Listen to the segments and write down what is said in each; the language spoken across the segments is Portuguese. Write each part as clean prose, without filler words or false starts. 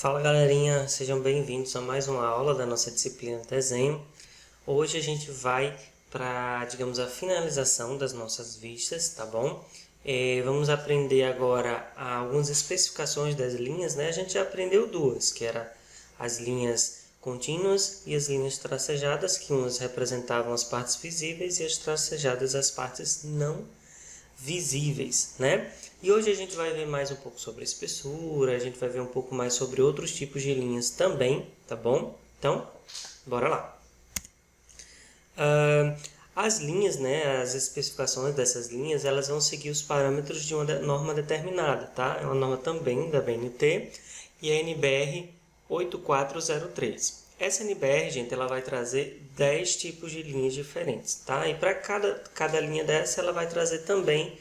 Fala galerinha, sejam bem-vindos a mais uma aula da nossa disciplina de desenho. Hoje a gente vai para, digamos, a finalização das nossas vistas, tá bom? Vamos aprender agora algumas especificações das linhas, né? A gente já aprendeu duas, que eram as linhas contínuas e as linhas tracejadas, que umas representavam as partes visíveis e as tracejadas as partes não visíveis, né? E hoje a gente vai ver mais um pouco sobre a espessura, a gente vai ver um pouco mais sobre outros tipos de linhas também, tá bom? Então, bora lá. As linhas, né, as especificações dessas linhas, elas vão seguir os parâmetros de uma norma determinada, tá? É uma norma também da BNT e a NBR 8403. Essa NBR, gente, ela vai trazer 10 tipos de linhas diferentes, tá? E para cada linha dessa, ela vai trazer também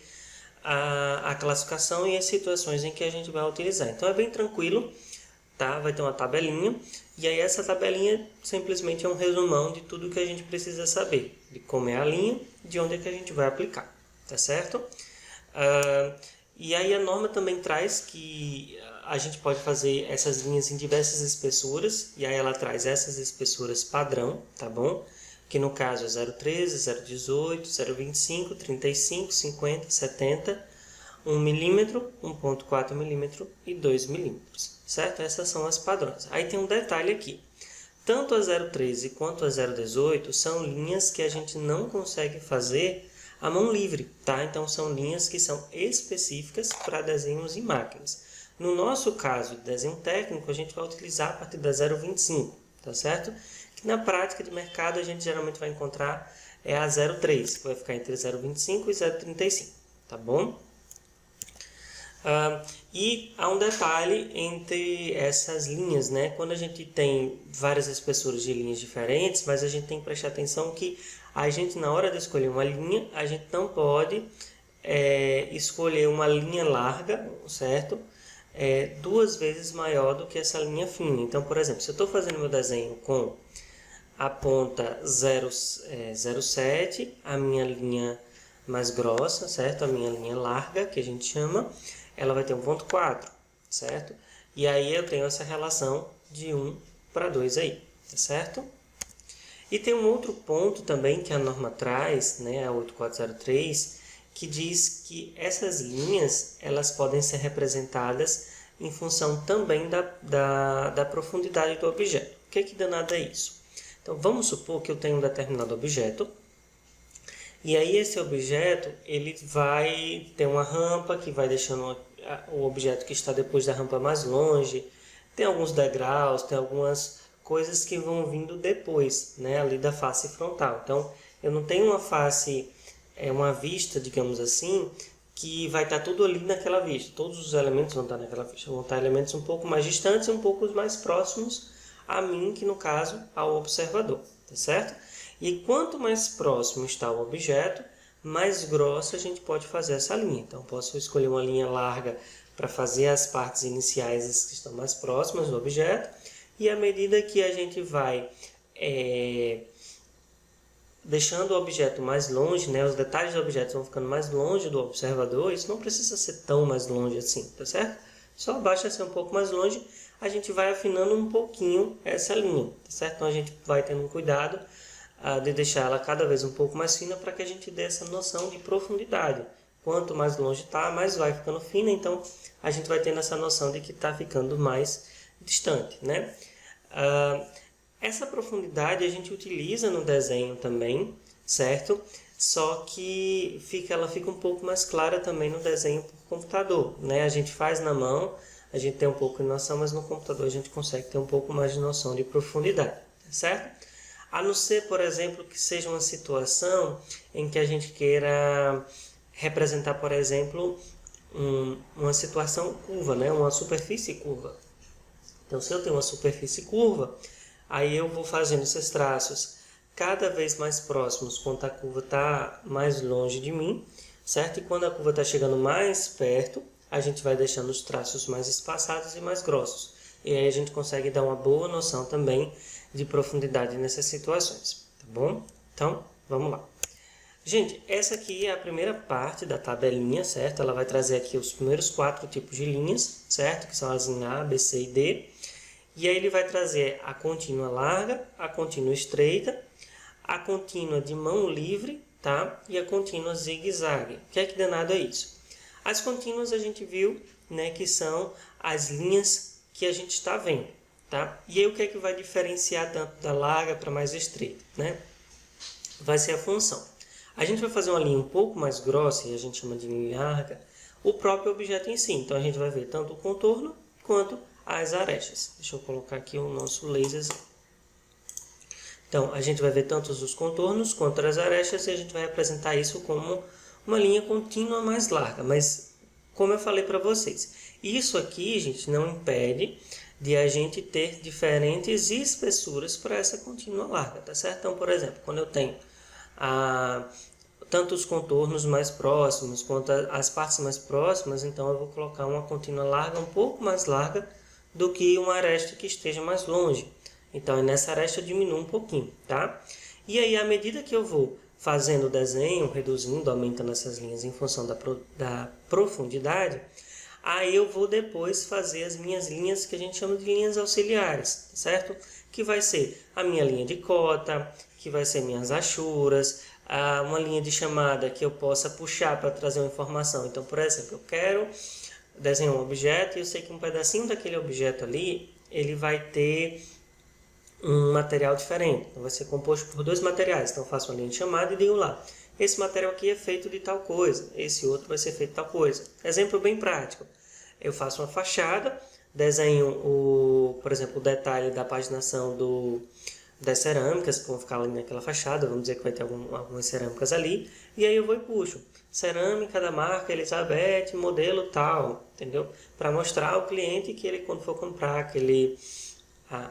a classificação e as situações em que a gente vai utilizar. Então, é bem tranquilo, tá? Vai ter uma tabelinha, e aí essa tabelinha simplesmente é um resumão de tudo que a gente precisa saber, de como é a linha, de onde é que a gente vai aplicar, tá certo? E aí a norma também traz que a gente pode fazer essas linhas em diversas espessuras, e aí ela traz essas espessuras padrão, tá bom? Que no caso é 0,13, 0,18, 0,25, 35, 50, 70, 1 milímetro, 1,4 milímetro e 2 milímetros, certo? Essas são as padrões. Aí tem um detalhe aqui. Tanto a 0,13 quanto a 0,18 são linhas que a gente não consegue fazer à mão livre, tá? Então, são linhas que são específicas para desenhos em máquinas. No nosso caso, de desenho técnico, a gente vai utilizar a partir da 0,25, tá certo? Que na prática de mercado a gente geralmente vai encontrar a 0,3, que vai ficar entre 0,25 e 0,35, tá bom? E há um detalhe entre essas linhas, né? Quando a gente tem várias espessuras de linhas diferentes, mas a gente tem que prestar atenção que a gente, na hora de escolher uma linha, a gente não pode escolher uma linha larga, certo? Duas vezes maior do que essa linha fina. Então, por exemplo, se eu estou fazendo meu desenho com a ponta 0,7, a minha linha mais grossa, certo? A minha linha larga, que a gente chama, ela vai ter 1,4, certo? E aí eu tenho essa relação de 1 para 2 aí, tá certo? E tem um outro ponto também que a norma traz, né, a 8403, que diz que essas linhas elas podem ser representadas em função também da profundidade do objeto. O que danado é isso? Então, vamos supor que eu tenho um determinado objeto, e aí esse objeto ele vai ter uma rampa que vai deixando o objeto que está depois da rampa mais longe, tem alguns degraus, tem algumas coisas que vão vindo depois, né, ali da face frontal. Então, eu não tenho uma face, uma vista, digamos assim, que vai estar tudo ali naquela vista. Todos os elementos vão estar naquela vista. Vão estar elementos um pouco mais distantes e um pouco mais próximos a mim, que no caso, ao observador, tá certo? E quanto mais próximo está o objeto, mais grossa a gente pode fazer essa linha. Então, posso escolher uma linha larga para fazer as partes iniciais que estão mais próximas do objeto, e à medida que a gente vai deixando o objeto mais longe, né, os detalhes do objeto vão ficando mais longe do observador, isso não precisa ser tão mais longe assim, tá certo? Só basta ser um pouco mais longe, a gente vai afinando um pouquinho essa linha, tá certo? Então a gente vai tendo um cuidado de deixar ela cada vez um pouco mais fina para que a gente dê essa noção de profundidade. Quanto mais longe está, mais vai ficando fina, então a gente vai tendo essa noção de que está ficando mais distante, né? Essa profundidade a gente utiliza no desenho também, certo? Só que ela fica um pouco mais clara também no desenho por computador, né? A gente faz na mão, a gente tem um pouco de noção, mas no computador a gente consegue ter um pouco mais de noção de profundidade, certo? A não ser, por exemplo, que seja uma situação em que a gente queira representar, por exemplo, uma situação curva, né? Uma superfície curva. Então, se eu tenho uma superfície curva, aí eu vou fazendo esses traços cada vez mais próximos quando a curva está mais longe de mim, certo? E quando a curva está chegando mais perto, a gente vai deixando os traços mais espaçados e mais grossos. E aí a gente consegue dar uma boa noção também de profundidade nessas situações, tá bom? Então, vamos lá. Gente, essa aqui é a primeira parte da tabelinha, certo? Ela vai trazer aqui os primeiros 4 tipos de linhas, certo? Que são as linhas A, B, C e D. E aí ele vai trazer a contínua larga, a contínua estreita, a contínua de mão livre, tá? E a contínua zigue-zague. O que é que danado é isso? As contínuas a gente viu, né, que são as linhas que a gente está vendo, tá? E aí o que é que vai diferenciar tanto da larga para mais estreita, né? Vai ser a função. A gente vai fazer uma linha um pouco mais grossa, e a gente chama de linha larga, o próprio objeto em si. Então a gente vai ver tanto o contorno quanto as arestas. Deixa eu colocar aqui o nosso laser. Então a gente vai ver tanto os contornos quanto as arestas e a gente vai representar isso como uma linha contínua mais larga. Mas como eu falei para vocês, isso aqui, gente, não impede de a gente ter diferentes espessuras para essa contínua larga, tá certo? Então, por exemplo, quando eu tenho tanto os contornos mais próximos quanto as partes mais próximas, então eu vou colocar uma contínua larga um pouco mais larga do que uma aresta que esteja mais longe. Então, nessa aresta eu diminuo um pouquinho, tá? E aí, à medida que eu vou fazendo o desenho, reduzindo, aumentando essas linhas em função da profundidade, aí eu vou depois fazer as minhas linhas que a gente chama de linhas auxiliares, certo? Que vai ser a minha linha de cota, que vai ser minhas achuras, uma linha de chamada que eu possa puxar para trazer uma informação. Então, por exemplo, eu quero desenhar um objeto e eu sei que um pedacinho daquele objeto ali, ele vai ter um material diferente. Então, vai ser composto por dois materiais. Então, eu faço uma linha de chamada e digo lá, esse material aqui é feito de tal coisa, esse outro vai ser feito de tal coisa. Exemplo bem prático. Eu faço uma fachada, desenho, por exemplo, o detalhe da paginação das cerâmicas que vão ficar ali naquela fachada. Vamos dizer que vai ter algumas cerâmicas ali. E aí eu vou e puxo. Cerâmica da marca Elizabeth, modelo tal, entendeu? Para mostrar ao cliente que ele, quando for comprar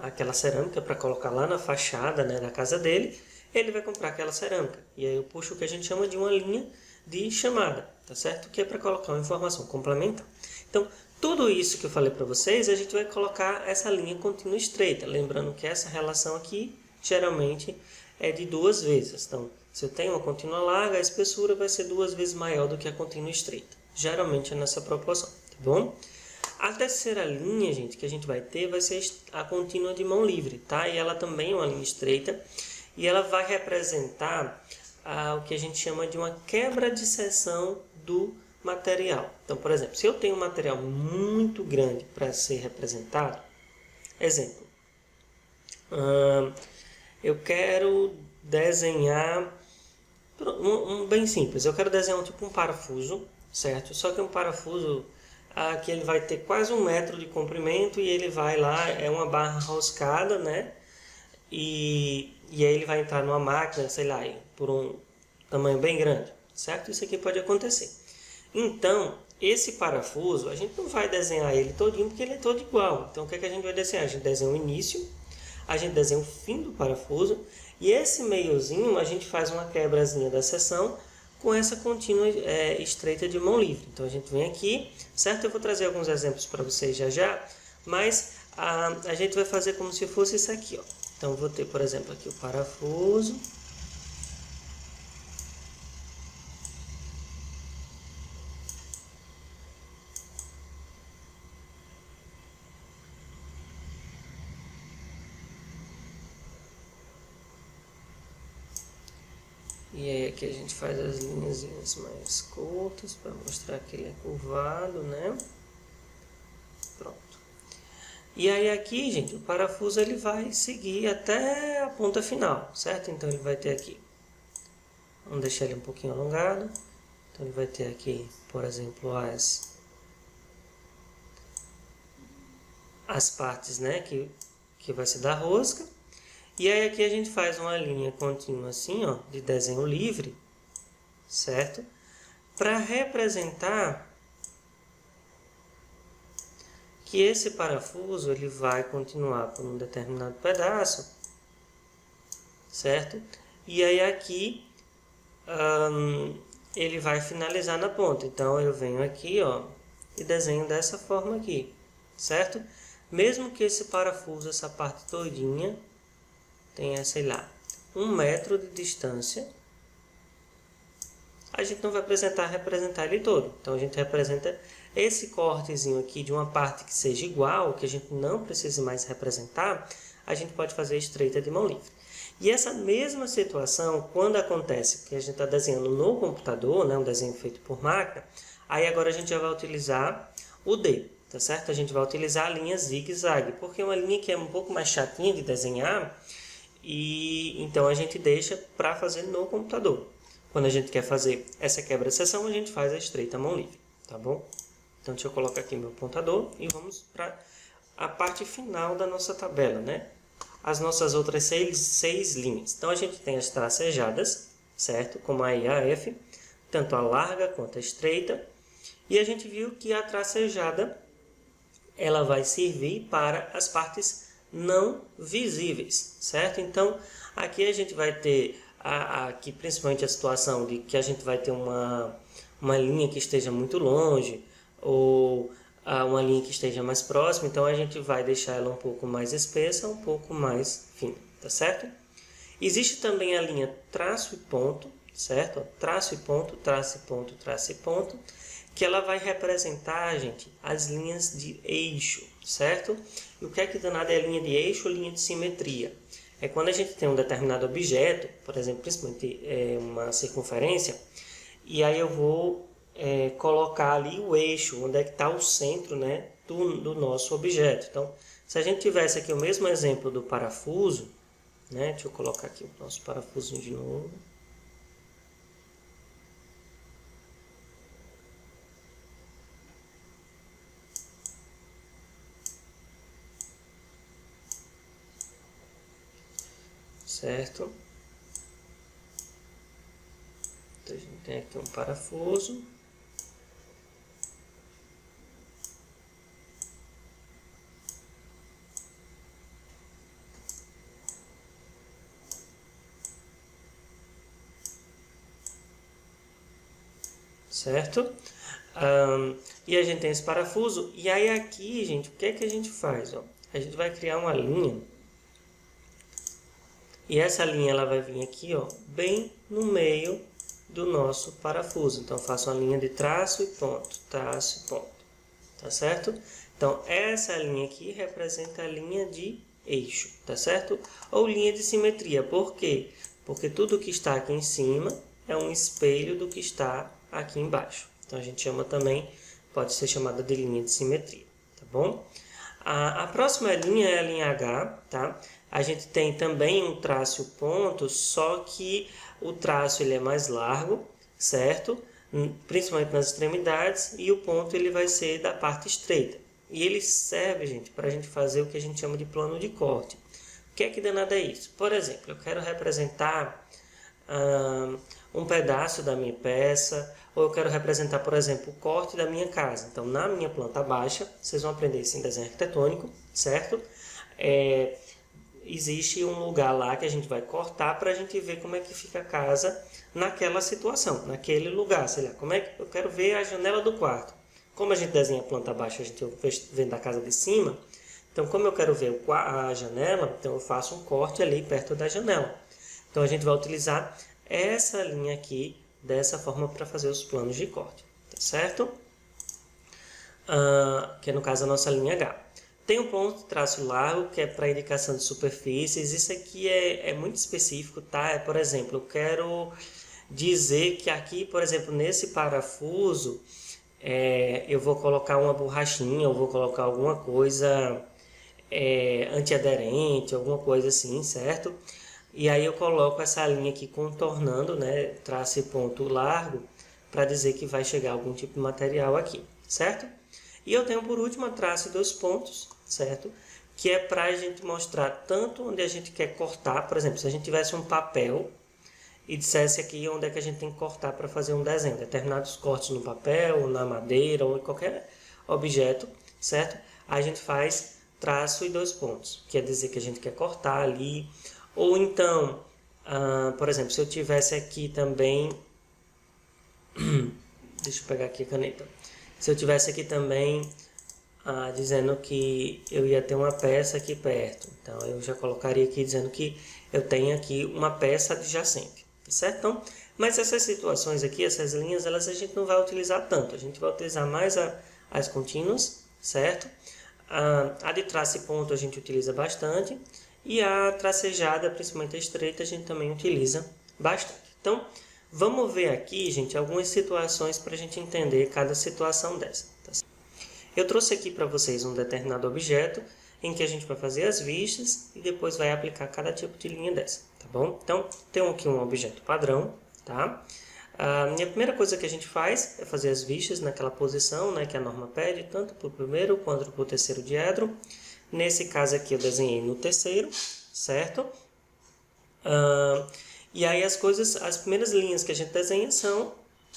aquela cerâmica para colocar lá na fachada, né, da casa dele, ele vai comprar aquela cerâmica. E aí eu puxo o que a gente chama de uma linha de chamada, tá certo? Que é para colocar uma informação complementar. Então, tudo isso que eu falei para vocês, a gente vai colocar essa linha contínua estreita. Lembrando que essa relação aqui, geralmente, é de 2 vezes. Então, se eu tenho uma contínua larga, a espessura vai ser 2 vezes maior do que a contínua estreita. Geralmente é nessa proporção, tá bom? A terceira linha, gente, que a gente vai ter, vai ser a contínua de mão livre, tá? E ela também é uma linha estreita. E ela vai representar o que a gente chama de uma quebra de seção do material. Então, por exemplo, se eu tenho um material muito grande para ser representado, exemplo, eu quero desenhar um bem simples, eu quero desenhar um parafuso, certo? Só que é um parafuso que ele vai ter quase 1 metro de comprimento e ele vai lá, é uma barra roscada, né? E aí ele vai entrar numa máquina, sei lá, por um tamanho bem grande, certo? Isso aqui pode acontecer. Então, esse parafuso, a gente não vai desenhar ele todinho porque ele é todo igual. Então, o que é que a gente vai desenhar? A gente desenha o início, a gente desenha o fim do parafuso e esse meiozinho a gente faz uma quebrazinha da seção com essa contínua estreita de mão livre. Então, a gente vem aqui, certo? Eu vou trazer alguns exemplos para vocês já, mas a gente vai fazer como se fosse isso aqui, ó. Então, vou ter, por exemplo, aqui o parafuso. E aí aqui a gente faz as linhas mais curtas para mostrar que ele é curvado, né? Pronto. E aí aqui, gente, o parafuso ele vai seguir até a ponta final, certo? Então ele vai ter aqui, vamos deixar ele um pouquinho alongado. Então ele vai ter aqui, por exemplo, as partes, né, que vai ser da rosca. E aí aqui a gente faz uma linha contínua assim, ó, de desenho livre, certo? Para representar que esse parafuso ele vai continuar por um determinado pedaço, certo? E aí aqui ele vai finalizar na ponta. Então eu venho aqui, ó, e desenho dessa forma aqui, certo? Mesmo que esse parafuso, essa parte todinha, tenha, sei lá, 1 metro de distância, a gente não vai representar ele todo. Então a gente representa esse cortezinho aqui de uma parte que seja igual, que a gente não precise mais representar, a gente pode fazer estreita de mão livre. E essa mesma situação, quando acontece que a gente está desenhando no computador, né, um desenho feito por máquina, aí agora a gente já vai utilizar o D, tá certo? A gente vai utilizar a linha zigue-zague, porque é uma linha que é um pouco mais chatinha de desenhar, e então a gente deixa para fazer no computador. Quando a gente quer fazer essa quebra-seção, a gente faz a estreita mão livre, tá bom? Então, deixa eu colocar aqui meu apontador e vamos para a parte final da nossa tabela, né? As nossas outras seis linhas. Então, a gente tem as tracejadas, certo? Como a I e a F, tanto a larga quanto a estreita. E a gente viu que a tracejada, ela vai servir para as partes não visíveis, certo? Então, aqui a gente vai ter, aqui principalmente a situação de que a gente vai ter uma linha que esteja muito longe, ou uma linha que esteja mais próxima, então a gente vai deixar ela um pouco mais espessa, um pouco mais fina, tá certo? Existe também a linha traço e ponto, certo? Traço e ponto, traço e ponto, traço e ponto, que ela vai representar, gente, as linhas de eixo, certo? E o que é que danado é a linha de eixo ou linha de simetria? É quando a gente tem um determinado objeto, por exemplo, principalmente uma circunferência, e aí eu vou colocar ali o eixo, onde é que está o centro, né, do nosso objeto. Então, se a gente tivesse aqui o mesmo exemplo do parafuso, né, deixa eu colocar aqui o nosso parafuso de novo. Certo? Então, a gente tem aqui um parafuso. Certo? E a gente tem esse parafuso. E aí aqui, gente, o que é que a gente faz? Ó? A gente vai criar uma linha. E essa linha ela vai vir aqui, ó, bem no meio do nosso parafuso. Então, eu faço uma linha de traço e ponto, traço e ponto. Tá certo? Então, essa linha aqui representa a linha de eixo, tá certo? Ou linha de simetria. Por quê? Porque tudo que está aqui em cima é um espelho do que está aqui embaixo. Então, a gente chama também, pode ser chamada de linha de simetria, tá bom? A próxima linha é a linha H, tá? A gente tem também um traço e ponto, só que o traço ele é mais largo, certo? Principalmente nas extremidades, e o ponto ele vai ser da parte estreita. E ele serve, gente, para a gente fazer o que a gente chama de plano de corte. O que é que danado é isso? Por exemplo, eu quero representar um pedaço da minha peça, ou eu quero representar, por exemplo, o corte da minha casa. Então, na minha planta baixa, vocês vão aprender isso em desenho arquitetônico, certo? Existe um lugar lá que a gente vai cortar para a gente ver como é que fica a casa naquela situação, naquele lugar, sei lá, como é que eu quero ver a janela do quarto. Como a gente desenha a planta baixa, a gente vê da casa de cima, então como eu quero ver a janela, então eu faço um corte ali perto da janela. Então a gente vai utilizar essa linha aqui dessa forma para fazer os planos de corte, tá certo? Que é no caso a nossa linha H. Tem um ponto de traço largo, que é para indicação de superfícies. Isso aqui é muito específico, tá? Por exemplo, eu quero dizer que aqui, por exemplo, nesse parafuso, eu vou colocar uma borrachinha, eu vou colocar alguma coisa antiaderente, alguma coisa assim, certo? E aí eu coloco essa linha aqui contornando, né? Traço e ponto largo, para dizer que vai chegar algum tipo de material aqui, certo? E eu tenho por último a traço e dois pontos, certo? Que é para a gente mostrar tanto onde a gente quer cortar, por exemplo, se a gente tivesse um papel e dissesse aqui onde é que a gente tem que cortar para fazer um desenho, determinados cortes no papel, na madeira ou em qualquer objeto, certo? Aí a gente faz traço e dois pontos, quer dizer que a gente quer cortar ali. Ou então, por exemplo, se eu tivesse aqui também, deixa eu pegar aqui a caneta. Se eu tivesse aqui também dizendo que eu ia ter uma peça aqui perto, então eu já colocaria aqui dizendo que eu tenho aqui uma peça adjacente, certo? Então, mas essas situações aqui, essas linhas, a gente não vai utilizar tanto, a gente vai utilizar mais as contínuas, certo? A de traço e ponto a gente utiliza bastante. E a tracejada, principalmente a estreita, a gente também utiliza bastante. Então, vamos ver aqui, gente, algumas situações para a gente entender cada situação dessa. Tá? Eu trouxe aqui para vocês um determinado objeto em que a gente vai fazer as vistas e depois vai aplicar cada tipo de linha dessa, tá bom? Então, tem aqui um objeto padrão, tá? A primeira coisa que a gente faz é fazer as vistas naquela posição, né, que a norma pede, tanto para o primeiro quanto para o terceiro diedro. Nesse caso aqui eu desenhei no terceiro, certo? E aí as primeiras linhas que a gente desenha são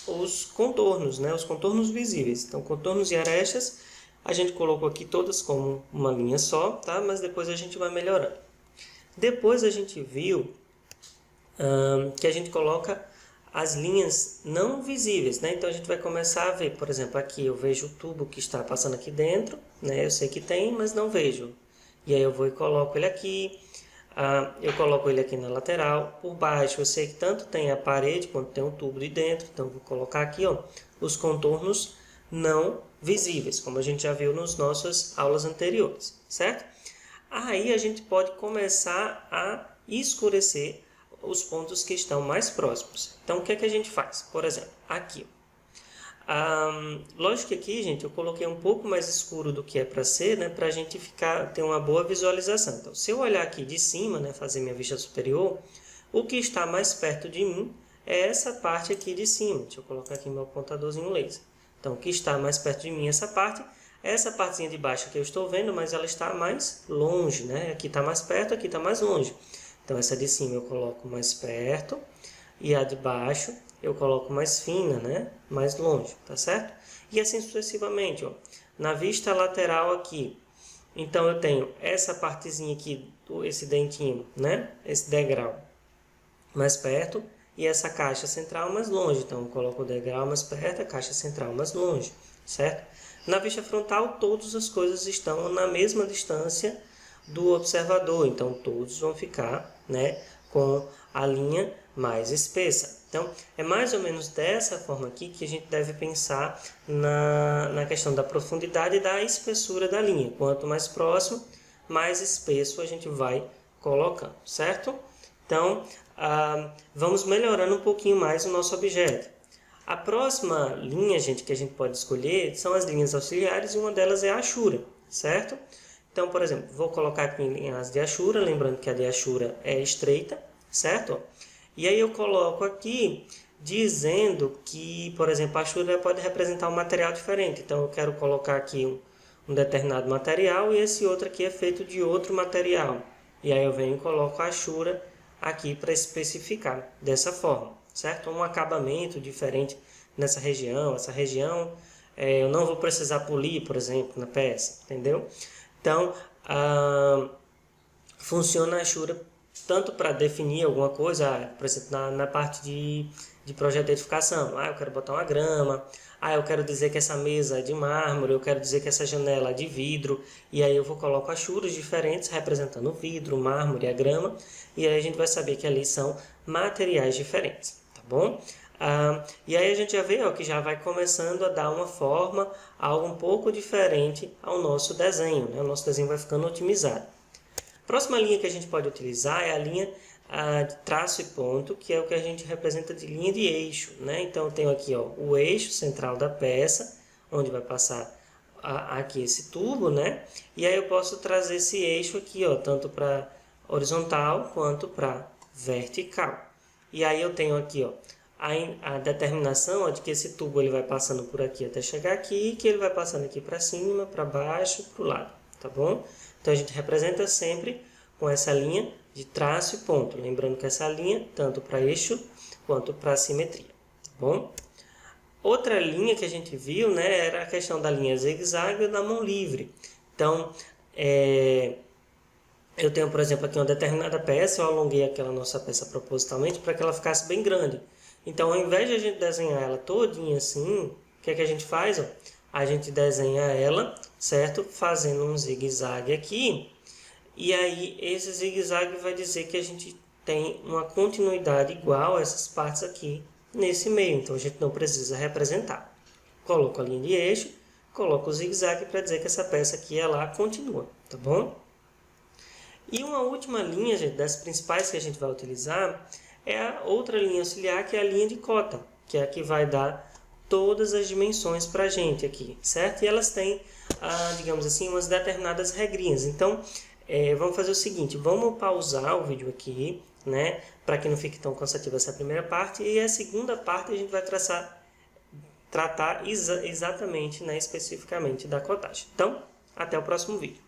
os contornos, né? Os contornos visíveis. Então, contornos e arestas, a gente colocou aqui todas como uma linha só, tá? Mas depois a gente vai melhorando. Depois a gente viu que a gente coloca as linhas não visíveis, né? Então a gente vai começar a ver, por exemplo, aqui eu vejo o tubo que está passando aqui dentro, né? Eu sei que tem, mas não vejo. E aí eu vou e coloco ele aqui, eu coloco ele aqui na lateral. Por baixo eu sei que tanto tem a parede quanto tem um tubo de dentro, então eu vou colocar aqui, ó, os contornos não visíveis, como a gente já viu nas nossas aulas anteriores, certo? Aí a gente pode começar a escurecer os pontos que estão mais próximos. Então, o que é que a gente faz? Por exemplo, aqui. Lógico que aqui, gente, eu coloquei um pouco mais escuro do que é para ser, né, para a gente ter uma boa visualização. Então, se eu olhar aqui de cima, né, fazer minha vista superior, o que está mais perto de mim é essa parte aqui de cima. Deixa eu colocar aqui meu apontadorzinho laser. Então, o que está mais perto de mim é essa partezinha de baixo que eu estou vendo, mas ela está mais longe, né? Aqui está mais perto, aqui está mais longe. Então, essa de cima eu coloco mais perto e a de baixo eu coloco mais fina, né? Mais longe, tá certo? E assim sucessivamente, ó. Na vista lateral aqui, então eu tenho essa partezinha aqui, esse dentinho, né? Esse degrau mais perto e essa caixa central mais longe. Então, eu coloco o degrau mais perto, a caixa central mais longe, certo? Na vista frontal, todas as coisas estão na mesma distância do observador, então todos vão ficar, né, com a linha mais espessa. Então, é mais ou menos dessa forma aqui que a gente deve pensar na questão da profundidade e da espessura da linha. Quanto mais próximo, mais espesso a gente vai colocando, certo? Então, vamos melhorando um pouquinho mais o nosso objeto. A próxima linha, gente, que a gente pode escolher são as linhas auxiliares e uma delas é a Ashura, certo? Então, por exemplo, vou colocar aqui as de Ashura, lembrando que a de Ashura é estreita, certo? E aí eu coloco aqui dizendo que, por exemplo, a Ashura pode representar um material diferente. Então, eu quero colocar aqui um determinado material e esse outro aqui é feito de outro material. E aí eu venho e coloco a Ashura aqui para especificar dessa forma, certo? Um acabamento diferente nessa região. Essa região eu não vou precisar polir, por exemplo, na peça, entendeu? Então, funciona a Ashura tanto para definir alguma coisa, por exemplo, na parte de projeto de edificação. Eu quero botar uma grama, eu quero dizer que essa mesa é de mármore, eu quero dizer que essa janela é de vidro, e aí eu vou colocar achuras diferentes representando o vidro, o mármore e a grama, e aí a gente vai saber que ali são materiais diferentes, tá bom? E aí a gente já vê que já vai começando a dar uma forma, algo um pouco diferente ao nosso desenho, né? O nosso desenho vai ficando otimizado. A próxima linha que a gente pode utilizar é a linha de traço e ponto, que é o que a gente representa de linha de eixo, né? Então eu tenho aqui o eixo central da peça, onde vai passar aqui esse tubo, né? E aí eu posso trazer esse eixo aqui, tanto para horizontal quanto para vertical. E aí eu tenho aqui, a determinação de que esse tubo ele vai passando por aqui até chegar aqui, e que ele vai passando aqui para cima, para baixo, para o lado, tá bom? Então a gente representa sempre com essa linha de traço e ponto, lembrando que essa linha tanto para eixo quanto para simetria, tá bom? Outra linha que a gente viu, né, era a questão da linha zigue-zague e da mão livre. Então, eu tenho, por exemplo, aqui uma determinada peça, eu alonguei aquela nossa peça propositalmente para que ela ficasse bem grande. Então, ao invés de a gente desenhar ela todinha assim, o que é que a gente faz? A gente desenha ela, certo? Fazendo um zigue-zague aqui. E aí, esse zigue-zague vai dizer que a gente tem uma continuidade igual a essas partes aqui nesse meio. Então, a gente não precisa representar. Coloco a linha de eixo, coloco o zigue-zague para dizer que essa peça aqui, ela continua, tá bom? E uma última linha, gente, das principais que a gente vai utilizar, é a outra linha auxiliar, que é a linha de cota, que é a que vai dar todas as dimensões para a gente aqui, certo? E elas têm, digamos assim, umas determinadas regrinhas. Então, vamos fazer o seguinte, vamos pausar o vídeo aqui, né? Para que não fique tão cansativa essa primeira parte, e a segunda parte a gente vai tratar exatamente, né, especificamente da cotagem. Então, até o próximo vídeo.